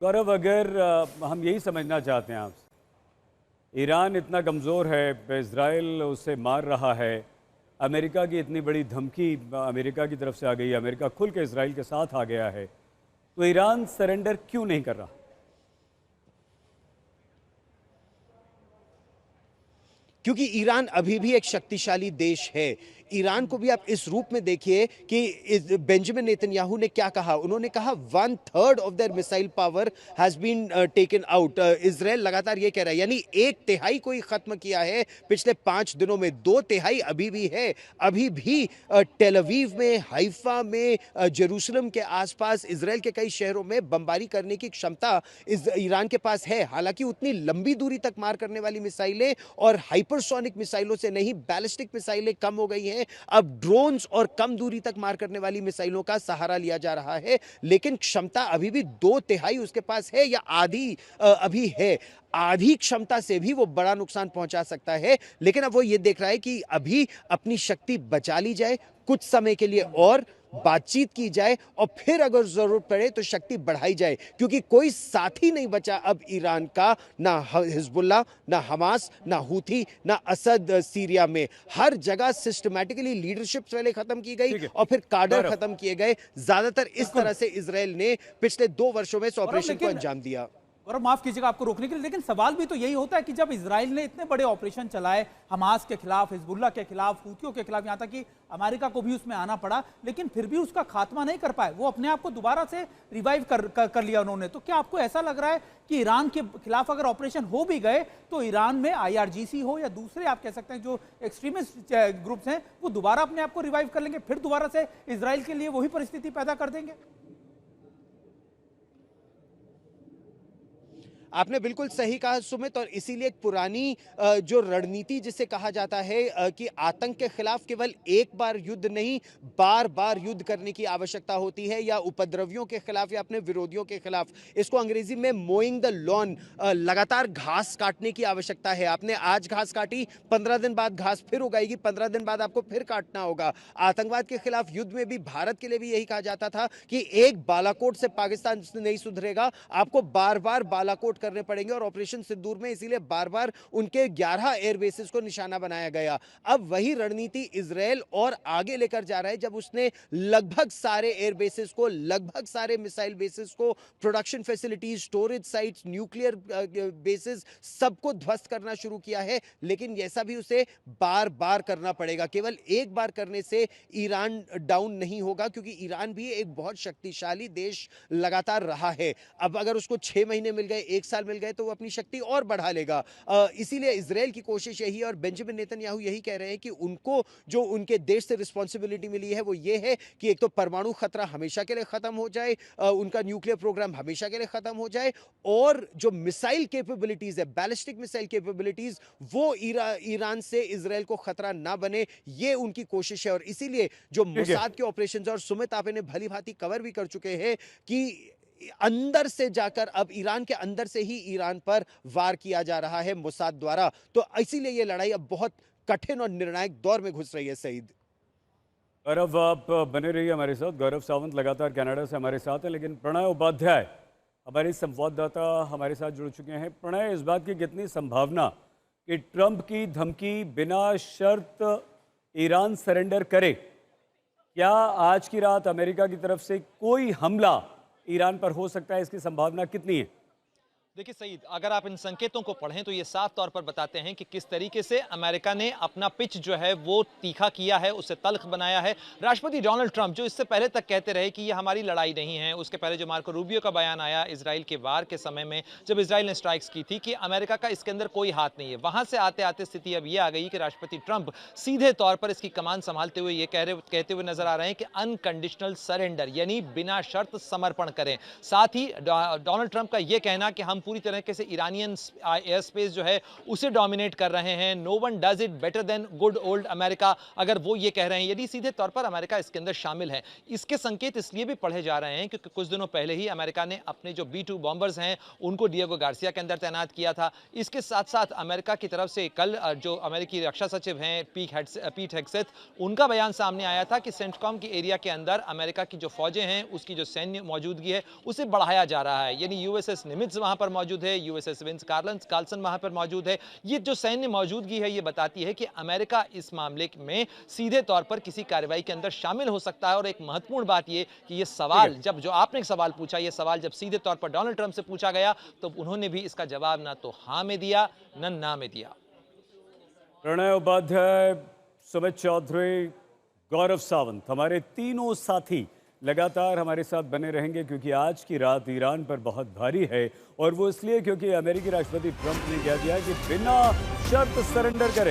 गौरव, अगर हम यही समझना चाहते हैं आपसे, ईरान इतना कमज़ोर है, इज़राइल उसे मार रहा है, अमेरिका की इतनी बड़ी धमकी अमेरिका की तरफ से आ गई है, अमेरिका खुल के इज़राइल के साथ आ गया है, तो ईरान सरेंडर क्यों नहीं कर रहा? क्योंकि ईरान अभी भी एक शक्तिशाली देश है। ईरान को भी आप इस रूप में देखिए कि बेंजामिन नेतन्याहू ने क्या कहा। उन्होंने कहा 1/3 of their missile power has been taken out. Israel लगातार ये कह रहा है, यानी 1/3 को ही खत्म किया है पिछले 5 दिनों में। 2/3 अभी भी है। अभी भी टेल अवीव में, हाइफा में, जेरूसलम के आसपास इजराइल के कई शहरों में बमबारी करने की क्षमता ईरान के पास है। हालांकि उतनी लंबी दूरी तक मार करने वाली मिसाइलें और हाइपरसोनिक मिसाइलों से नहीं, बैलिस्टिक मिसाइलें कम हो गई हैं। अब ड्रोन्स और कम दूरी तक मार करने वाली मिसाइलों का सहारा लिया जा रहा है, लेकिन क्षमता अभी भी 2/3 उसके पास है, या आधी अभी है। आधी क्षमता से भी वो बड़ा नुकसान पहुंचा सकता है, लेकिन अब वो ये देख रहा है कि अभी अपनी शक्ति बचा ली जाए कुछ समय के लिए, और बातचीत की जाए, और फिर अगर जरूरत पड़े तो शक्ति बढ़ाई जाए। क्योंकि कोई साथी नहीं बचा अब ईरान का, ना हिजबुल्लाह, ना हमास, ना हूथी, ना असद सीरिया में। हर जगह सिस्टमैटिकली लीडरशिप पहले खत्म की गई ठीक है और फिर काडर गौरव, खत्म किए गए। ज्यादातर इस बिल्कुल। तरह से इजराइल ने पिछले 2 वर्षों में इस गौरव ऑपरेशन को लेकिन अंजाम दिया। गौरव, माफ कीजिएगा आपको रोकने के लिए, लेकिन सवाल भी तो यही होता है कि जब इजराइल ने इतने बड़े ऑपरेशन चलाए हमास के खिलाफ, हिजबुल्ला के खिलाफ, हूथियों के खिलाफ, यहां तक कि अमेरिका को भी उसमें आना पड़ा, लेकिन फिर भी उसका खात्मा नहीं कर पाए। वो अपने आप को दोबारा से रिवाइव कर लिया उन्होंने। तो क्या आपको ऐसा लग रहा है कि ईरान के खिलाफ अगर ऑपरेशन हो भी गए तो ईरान में IRGC हो या दूसरे आप कह सकते हैं जो एक्सट्रीमिस्ट ग्रुप्स हैं, वो दोबारा अपने आप को रिवाइव कर लेंगे, फिर दोबारा से इजराइल के लिए वही परिस्थिति पैदा कर देंगे? आपने बिल्कुल सही कहा सुमित, और इसीलिए एक पुरानी जो रणनीति जिसे कहा जाता है कि आतंक के खिलाफ केवल एक बार युद्ध नहीं, बार बार युद्ध करने की आवश्यकता होती है, या उपद्रवियों के खिलाफ या अपने विरोधियों के खिलाफ। इसको अंग्रेजी में मोइंग द लॉन, लगातार घास काटने की आवश्यकता है। आपने आज घास काटी, 15 दिन बाद घास फिर उगाएगी, 15 दिन बाद आपको फिर काटना होगा। आतंकवाद के खिलाफ युद्ध में भी भारत के लिए भी यही कहा जाता था कि एक बालाकोट से पाकिस्तान नहीं सुधरेगा, आपको बार बार बालाकोट करने पड़ेंगे। और ऑपरेशन सिंदूर में इसीलिए बार बार उनके 11 एयरबेसेस को निशाना बनाया गया। अब वही रणनीति इजराइल और आगे लेकर जा रहा है, जब उसने लगभग सारे एयरबेसेस को, लगभग सारे मिसाइल बेसिस को, production facilities, storage sites, nuclear basis, सबको ध्वस्त करना शुरू किया है। लेकिन ऐसा भी उसे बार बार करना पड़ेगा। केवल एक बार करने से ईरान डाउन नहीं होगा, क्योंकि ईरान भी एक बहुत शक्तिशाली देश लगातार रहा है। अब अगर उसको 6 महीने मिल गए, 1 साल मिल गए, तो वो अपनी शक्ति और बढ़ा लेगा। इसीलिए इजराइल की कोशिश यही है, और बेंजामिन नेतन्याहू यही कह रहे हैं कि उनको जो उनके देश से रिस्पॉन्सिबिलिटी मिली है वो ये है कि एक तो परमाणु खतरा हमेशा के लिए खत्म हो जाए, उनका न्यूक्लियर प्रोग्राम हमेशा के लिए खत्म हो जाए, और जो मिसाइल कैपेबिलिटीज है, बैलिस्टिक मिसाइल कैपेबिलिटीज, वो ईरान से इजराइल को खतरा ना बने, ये उनकी कोशिश है। और इसीलिए जो मोसाद के ऑपरेशंस, और सुमित आप इन्हें भली भांति कवर भी कर चुके हैं, कि अंदर से जाकर अब ईरान के अंदर से ही ईरान पर वार किया जा रहा है मोसाद द्वारा। तो इसीलिए यह लड़ाई अब बहुत कठिन और निर्णायक दौर में घुस रही है। सईद, गौरव, आप बने रहिए हमारे साथ। गौरव सावंत लगातार कनाडा से हमारे साथ हैं, लेकिन प्रणय उपाध्याय हमारी संवाददाता हमारे साथ जुड़ चुके हैं। प्रणय, इस बात की कितनी संभावना कि ट्रंप की धमकी बिना शर्त ईरान सरेंडर करे? क्या आज की रात अमेरिका की तरफ से कोई हमला ईरान पर हो सकता है? इसकी संभावना कितनी है? देखिए सईद, अगर आप इन संकेतों को पढ़ें तो ये साफ तौर पर बताते हैं कि किस तरीके से अमेरिका ने अपना पिच जो है वो तीखा किया है, उसे तल्ख बनाया है। राष्ट्रपति डोनाल्ड ट्रंप जो इससे पहले तक कहते रहे कि ये हमारी लड़ाई नहीं है, उसके पहले जो मार्को रूबियो का बयान आया इजराइल के वार के समय में, जब इजराइल ने स्ट्राइक्स की थी, कि अमेरिका का इसके अंदर कोई हाथ नहीं है। वहां से आते आते स्थिति अब ये आ गई कि राष्ट्रपति ट्रंप सीधे तौर पर इसकी कमान संभालते हुए ये कहते हुए नजर आ रहे हैं कि अनकंडीशनल सरेंडर, यानी बिना शर्त समर्पण करें। साथ ही डोनाल्ड ट्रंप का यह कहना कि हम हम पूरी तरीके से ईरानियन एयर स्पेस जो है उसे डोमिनेट कर रहे हैं। No one does it better than good old America, अगर वो ये कह रहे हैं, यदि सीधे तौर पर अमेरिका इसके अंदर शामिल है। इसके संकेत इसलिए भी पढ़े जा रहे हैं क्योंकि कुछ दिनों पहले ही अमेरिका ने अपने जो B-2 बॉम्बर्स हैं उनको डिएगो गार्सिया के अंदर तैनात किया था। इसके साथ साथ अमेरिका की तरफ से कल जो अमेरिकी रक्षा सचिव हैं पीट हेगसेथ, उनका बयान सामने आया था कि सेंटकॉम की एरिया के अंदर अमेरिका की जो फौजें हैं उसकी जो सैन्य मौजूदगी है उसे बढ़ाया जा रहा है। यानी यूएसएस निमित्ज वहां पर मौजूद है, यूएसएस विंस कार्लसन वहां पर मौजूद है। ये जो सैन्य मौजूदगी है ये बताती है कि अमेरिका इस मामले में सीधे तौर पर किसी कार्रवाई के अंदर शामिल हो सकता है। और एक महत्वपूर्ण बात ये कि ये सवाल, जब जो आपने एक सवाल पूछा, ये सवाल जब सीधे तौर पर डोनाल्ड ट्रंप से पूछा गया तो उन्होंने भी इसका जवाब ना तो हाँ में दिया न ना में दिया। प्रणय उपाध्याय, सुमित चौधरी, गौरव सावंत, हमारे तीनों साथी लगातार हमारे साथ बने रहेंगे क्योंकि आज की रात ईरान पर बहुत भारी है। और वो इसलिए क्योंकि अमेरिकी राष्ट्रपति ट्रंप ने कह दिया कि बिना शर्त सरेंडर करें।